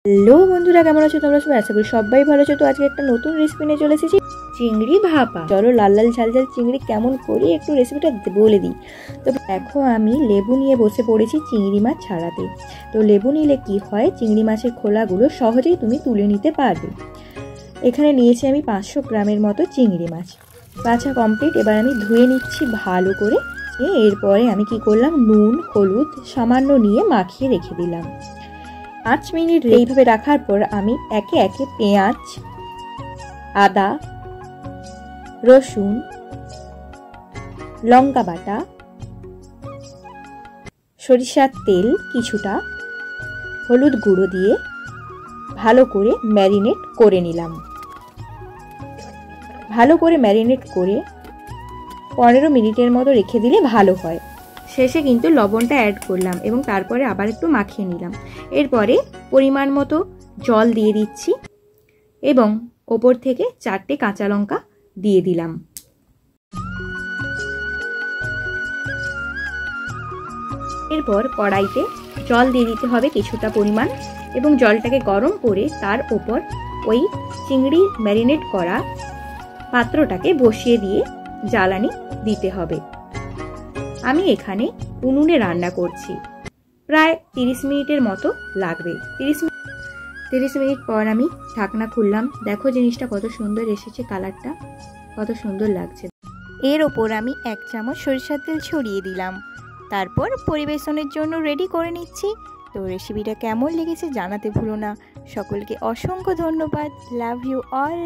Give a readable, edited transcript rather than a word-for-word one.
Hello বন্ধুরা, কেমন আছো তোমরা সবাই? আশা করি সবাই ভালো আছো। তো আজকে একটা নতুন রেসিপি নিয়ে চলে এসেছি, চিংড়ি ভাপা। চলো লাল লাল ঝাল ঝাল চিংড়ি কেমন করি একটু রেসিপিটা বলে দিই। তো দেখো, আমি লেবু নিয়ে বসে পড়েছি চিংড়ি মাছ ছাড়াতে। তো লেবু নিলে কি হয়, চিংড়ি মাছের খোলাগুলো সহজেই তুমি তুলে নিতে পারবে। এখানে নিয়েছি আমি 500 গ্রামের মতো চিংড়ি মাছ। বাছা কমপ্লিট। এবার আমি ধুয়ে নিচ্ছি ভালো করে। এরপরে আমি কি করলাম, নুন হলুদ সামান্য নিয়ে মাখিয়ে রেখে দিলাম। 5 মিনিট এইভাবে রাখার পর আমি একে একে পেঁয়াজ, আদা, রসুন, লঙ্কা বাটা, সরিষার তেল কিছুটা, হলুদ গুঁড়ো দিয়ে ভালো করে ম্যারিনেট করে নিলাম। ভালো করে ম্যারিনেট করে 15 মিনিটের মতো রেখে দিলে ভালো হয়। শেষে কিন্তু লবণটা অ্যাড করলাম এবং তারপরে আবার একটু মাখিয়ে নিলাম। এরপরে পরিমাণ মতো জল দিয়ে দিচ্ছি এবং ওপর থেকে 4টে কাঁচা লঙ্কা দিয়ে দিলাম। এরপর কড়াইতে জল দিয়ে দিতে হবে কিছুটা পরিমাণ এবং জলটাকে গরম করে তার ওপর ওই চিংড়ি ম্যারিনেট করা পাত্রটাকে বসিয়ে দিয়ে জ্বালানি দিতে হবে। আমি এখানে উনুনে রান্না করছি, প্রায় 30 মিনিটের মতো লাগবে। 30 মিনিট পর আমি ঢাকনা খুললাম। দেখো জিনিসটা কত সুন্দর এসেছে, কালারটা কত সুন্দর লাগছে। এর ওপর আমি 1 চামচ সরিষার তেল ছড়িয়ে দিলাম। তারপর পরিবেশনের জন্য রেডি করে নিচ্ছি। তো রেসিপিটা কেমন লেগেছে জানাতে ভুলো না। সকলকে অসংখ্য ধন্যবাদ। Love you all.